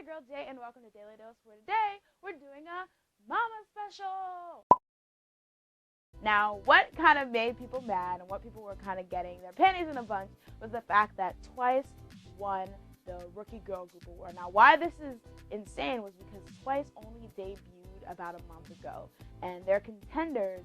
your girl Jay, and welcome to Daily Dose, where today we're doing a Mama special. Now, what kind of made people mad and what people were kind of getting their panties in a bunch was the fact that Twice won the Rookie Girl Group Award. Now, why this is insane was because Twice only debuted about a month ago, and their contenders,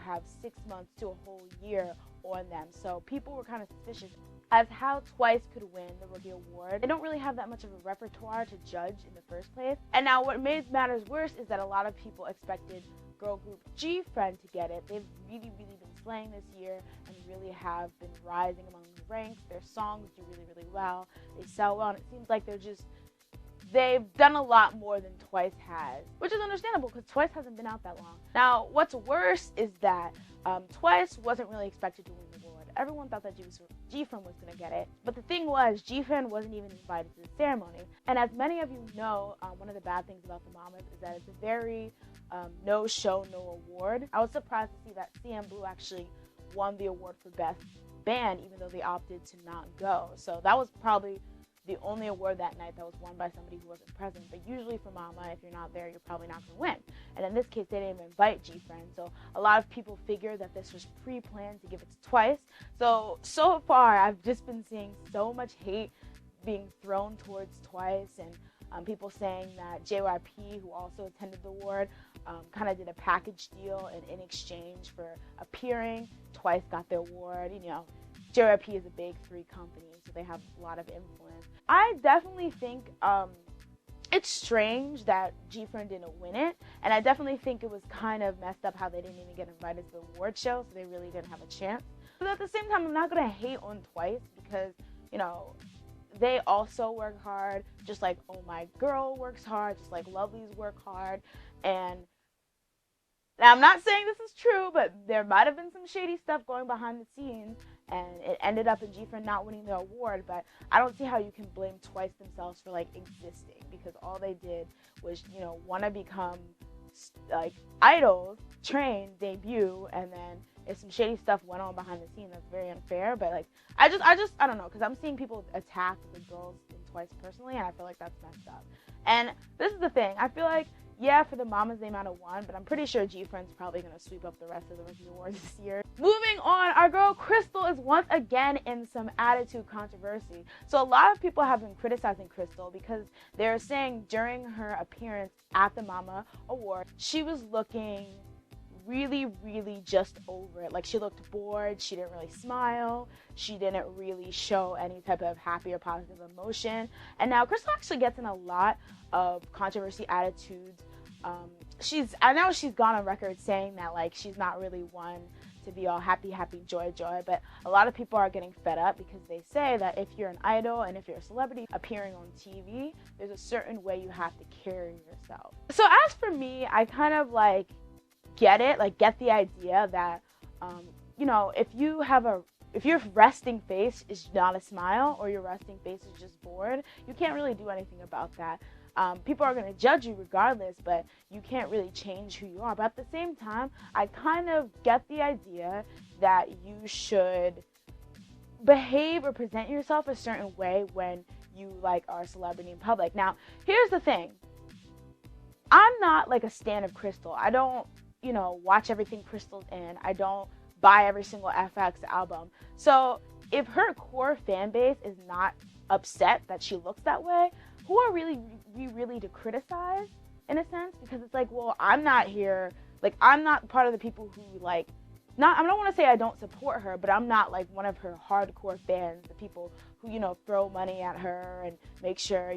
have 6 months to a whole year on them. So people were kind of suspicious as how Twice could win the Rookie Award. They don't really have that much of a repertoire to judge in the first place. And now what made matters worse is that a lot of people expected girl group G-Friend to get it. They've really been slaying this year and really have been rising among the ranks. Their songs do really well. They sell well, and it seems like they've done a lot more than Twice has, which is understandable because Twice hasn't been out that long. Now, what's worse is that Twice wasn't really expected to win the award. Everyone thought that G-Friend was going to get it, but the thing was, G-Friend wasn't even invited to the ceremony. And as many of you know, one of the bad things about the Mamas is that it's a very no show, no award. I was surprised to see that CM Blue actually won the award for Best Band, even though they opted to not go. So that was probably the only award that night that was won by somebody who wasn't present. But usually for Mama, if you're not there, you're probably not going to win. And in this case, they didn't even invite G-Friend. So a lot of people figure that this was pre-planned to give it to Twice. So far, I've just been seeing so much hate being thrown towards Twice, and people saying that JYP, who also attended the award, kind of did a package deal, and in exchange for appearing, Twice got the award. JYP is a big 3 company, so they have a lot of influence. I definitely think it's strange that G-Friend didn't win it, and I definitely think it was kind of messed up how they didn't even get invited to the award show, so they really didn't have a chance. But at the same time, I'm not going to hate on Twice because, they also work hard, just like Oh My Girl works hard, just like Lovelyz work hard. And now, I'm not saying this is true, but there might have been some shady stuff going behind the scenes, and it ended up in G-Friend not winning the award. But I don't see how you can blame Twice themselves for existing, because all they did was want to become idols, train, debut, and then if some shady stuff went on behind the scenes, that's very unfair. But I don't know, because I'm seeing people attack the girls in Twice personally, and I feel like that's messed up. And this is the thing, I feel like, yeah, for the Mamas, they might have won, but I'm pretty sure G-Friend's probably going to sweep up the rest of the Rookie Awards this year. Moving on, our girl Krystal is once again in some attitude controversy. So a lot of people have been criticizing Krystal because they're saying during her appearance at the Mama Award, she was looking really just over it. She looked bored, she didn't really smile, she didn't really show any type of happy or positive emotion. And now Krystal actually gets in a lot of controversy attitudes. I know she's gone on record saying that she's not really one to be all happy, joy, but a lot of people are getting fed up because they say that if you're an idol and if you're a celebrity appearing on TV, there's a certain way you have to carry yourself. So as for me, I kind of get it, get the idea that, if your resting face is not a smile or your resting face is just bored, you can't really do anything about that. People are going to judge you regardless, but you can't really change who you are. But at the same time, I kind of get the idea that you should behave or present yourself a certain way when you are a celebrity in public. Now, here's the thing. I'm not a stan of Krystal. I don't watch everything Krystal's in. I don't buy every single FX album. So if her core fan base is not upset that she looks that way, who are we really to criticize, in a sense? Because it's well, I'm not here, I'm not part of the people who I don't want to say I don't support her, but I'm not one of her hardcore fans, the people who, throw money at her and make sure,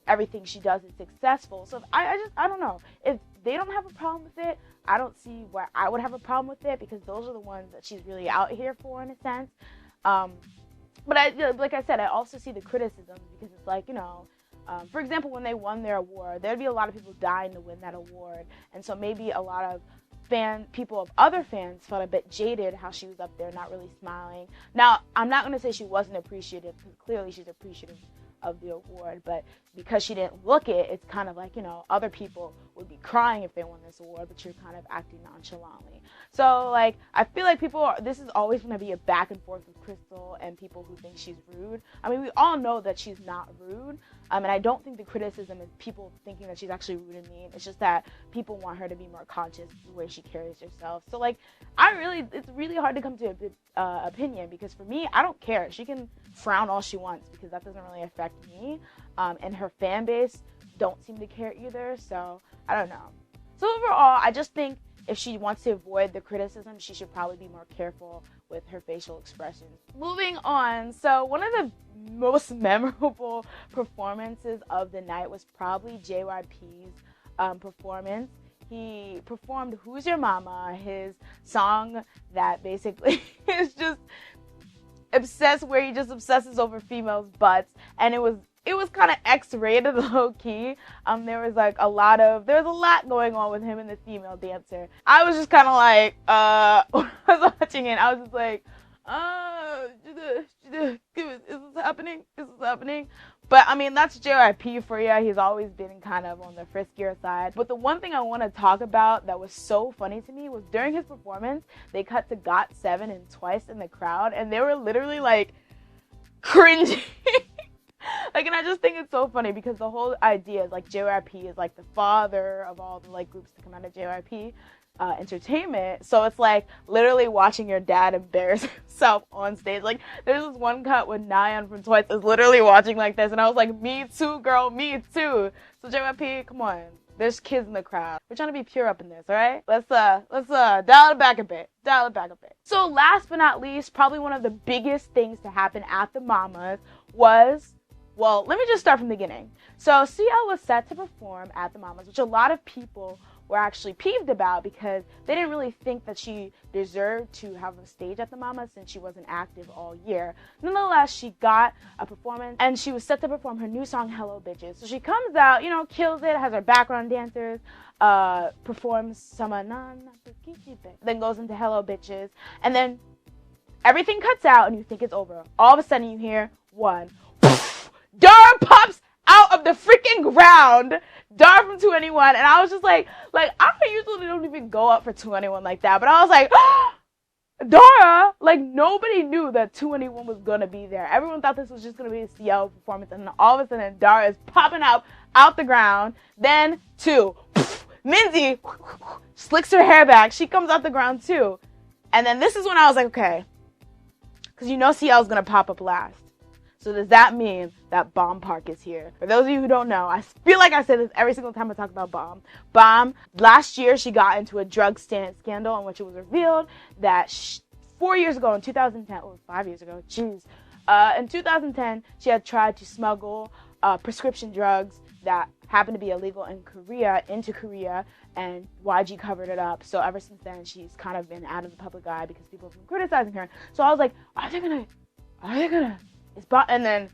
everything she does is successful. So I don't know. If they don't have a problem with it, I don't see why I would have a problem with it, because those are the ones that she's really out here for, in a sense. But like I said, I also see the criticisms, because it's for example, when they won their award, there'd be a lot of people dying to win that award. And so maybe a lot of people of other fans felt a bit jaded how she was up there not really smiling. Now, I'm not going to say she wasn't appreciative, because clearly she's appreciative of the award, but because she didn't look it, it's kind of like, you know, other people would be crying if they won this award, but you're kind of acting nonchalantly. So, like, I feel like this is always going to be a back and forth with Krystal and people who think she's rude. I mean, we all know that she's not rude, and I don't think the criticism is people thinking that she's actually rude and mean. It's just that people want her to be more conscious of the way she carries herself. So, like, it's really hard to come to a good opinion, because for me, I don't care. She can frown all she wants, because that doesn't really affect me, and her fan base don't seem to care either, so I don't know. So overall, I just think if she wants to avoid the criticism, she should probably be more careful with her facial expressions. Moving on, so one of the most memorable performances of the night was probably JYP's performance. He performed Who's Your Mama, his song that basically is just obsessed, where he just obsesses over females' butts, and it was kind of X-rated, low-key. There was a lot going on with him and the female dancer. I was just kind of like, when I was watching it, I was just like, is this happening? Is this happening? But, I mean, that's JYP for you. He's always been kind of on the friskier side. But the one thing I want to talk about that was so funny to me was during his performance, they cut to GOT7 and Twice in the crowd, and they were literally, like, cringing. Like, and I just think it's so funny, because the whole idea is, like, JYP is, like, the father of all the, like, groups to come out of JYP entertainment. So it's, like, literally watching your dad embarrass himself on stage. Like, there's this one cut when Nayeon from Twice is literally watching like this, and I was like, me too, girl, me too. So JYP, come on. There's kids in the crowd. We're trying to be pure up in this, all right? Let's dial it back a bit. So last but not least, probably one of the biggest things to happen at the Mamas was, well, let me just start from the beginning. So CL was set to perform at the Mamas, which a lot of people were actually peeved about, because they didn't really think that she deserved to have a stage at the Mamas since she wasn't active all year. Nonetheless, she got a performance, and she was set to perform her new song, Hello Bitches. So she comes out, you know, kills it, has her background dancers, performs Sama na Kichibe, then goes into Hello Bitches, and then everything cuts out and you think it's over. All of a sudden you hear one, Dar pops out of the freaking ground, Dar from 2NE1, and I was just like I usually don't even go up for 2NE1 like that, but I was like, Dara, like, nobody knew that 2NE1 was gonna be there. Everyone thought this was just gonna be a CL performance, and then all of a sudden Dara is popping out the ground. Then Minzy slicks her hair back, she comes out the ground too, and then this is when I was like, okay, because you know CL is gonna pop up last. So does that mean that Bomb Park is here? For those of you who don't know, I feel like I say this every single time I talk about Bomb. Bomb, last year she got into a drug scandal in which it was revealed that 4 years ago in 2010, or 5 years ago, jeez. In 2010, she had tried to smuggle prescription drugs that happened to be illegal in Korea into Korea, and YG covered it up. So ever since then, she's kind of been out of the public eye because people have been criticizing her. So I was like, are they gonna, and then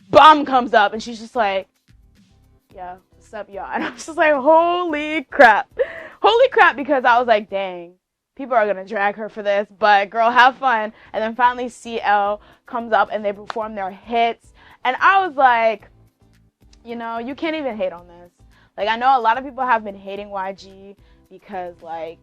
Bomb comes up, and she's just like, yeah, what's up, y'all? And I was just like, holy crap, because I was like, dang, people are gonna drag her for this, but girl, have fun. And then finally CL comes up and they perform their hits, and I was like, you know, you can't even hate on this. Like, I know a lot of people have been hating YG because, like,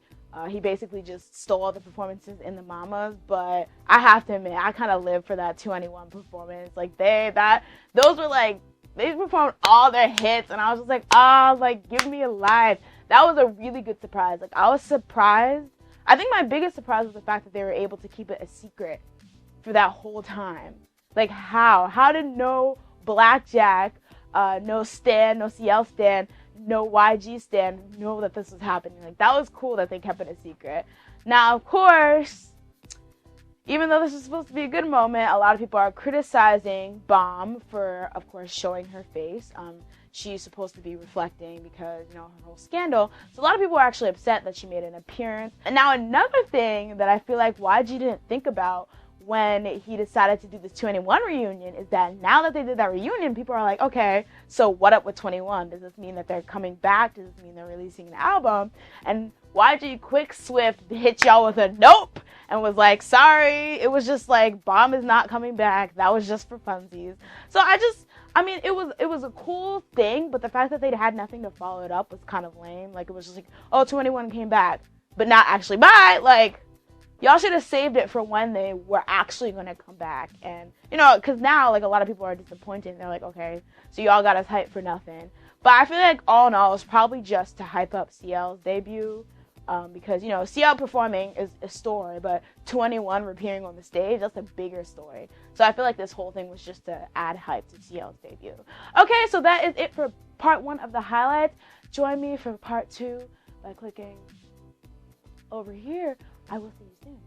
he basically just stole all the performances in the Mamas, but I have to admit, I kind of live for that 2NE1 performance. Like, those were like, they performed all their hits, and I was just like, like, give me a life. That was a really good surprise. Like, I was surprised. I think my biggest surprise was the fact that they were able to keep it a secret for that whole time. Like, how? How did no Blackjack, no Stan, no CL Stan, no YG stan know that this was happening? Like, that was cool that they kept it a secret. Now, of course, even though this was supposed to be a good moment, a lot of people are criticizing Bomb for, of course, showing her face. She's supposed to be reflecting because, you know, her whole scandal. So a lot of people are actually upset that she made an appearance. And now another thing that I feel like YG didn't think about when he decided to do this 21 reunion is that now that they did that reunion, people are like, okay, so what up with 21? Does this mean that they're coming back? Does this mean they're releasing an album? And YG Quick Swift hit y'all with a nope and was like, sorry, it was just like, Bomb is not coming back. That was just for funsies. So I mean, it was a cool thing, but the fact that they had nothing to follow it up was kind of lame. Like, it was just like, oh, 21 came back, but not actually bye. Like, y'all should have saved it for when they were actually going to come back. And, you know, because now, like, a lot of people are disappointed. And they're like, okay, so y'all got us hyped for nothing. But I feel like, all in all, it's probably just to hype up CL's debut. Because, you know, CL performing is a story, but 21 appearing on the stage, that's a bigger story. So I feel like this whole thing was just to add hype to CL's debut. Okay, so that is it for part 1 of the highlights. Join me for part 2 by clicking over here. I will see you soon.